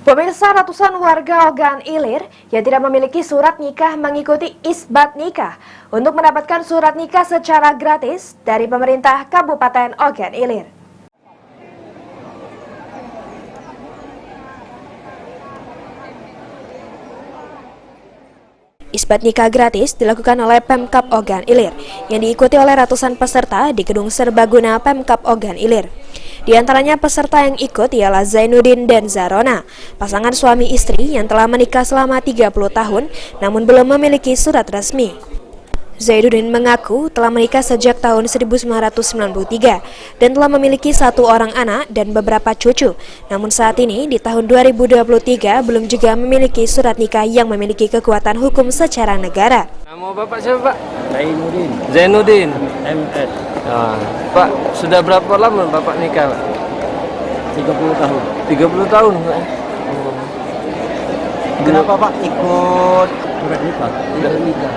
Pemirsa, ratusan warga Ogan Ilir yang tidak memiliki surat nikah mengikuti isbat nikah untuk mendapatkan surat nikah secara gratis dari pemerintah Kabupaten Ogan Ilir. Isbat nikah gratis dilakukan oleh Pemkab Ogan Ilir yang diikuti oleh ratusan peserta di Gedung Serbaguna Pemkab Ogan Ilir. Di antaranya peserta yang ikut ialah Zainuddin dan Zarona, pasangan suami istri yang telah menikah selama 30 tahun namun belum memiliki surat resmi. Zainuddin mengaku telah menikah sejak tahun 1993 dan telah memiliki 1 orang anak dan beberapa cucu. Namun saat ini di tahun 2023 belum juga memiliki surat nikah yang memiliki kekuatan hukum secara negara. Nama Bapak siapa, Pak? Zainuddin. Zainuddin. MS. Pak, sudah berapa lama Bapak nikah, Pak? 30 tahun. 30 tahun, Pak. Kenapa Pak ikut surat nikah? Surat nikah.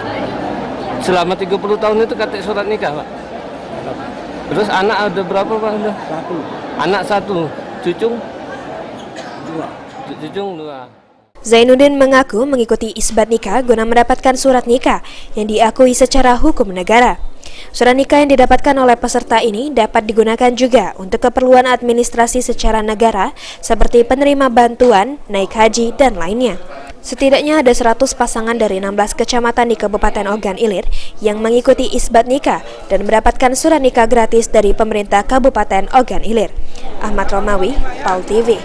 Selama 30 tahun itu kata surat nikah, Pak. Terus anak ada berapa, Pak? Udah? 1. Anak 1, cucung 2. Cucung 2. Zainuddin mengaku mengikuti isbat nikah guna mendapatkan surat nikah yang diakui secara hukum negara. Surat nikah yang didapatkan oleh peserta ini dapat digunakan juga untuk keperluan administrasi secara negara seperti penerima bantuan, naik haji, dan lainnya. Setidaknya ada 100 pasangan dari 16 kecamatan di Kabupaten Ogan Ilir yang mengikuti isbat nikah dan mendapatkan surat nikah gratis dari pemerintah Kabupaten Ogan Ilir. Ahmad Romawi, PAL TV.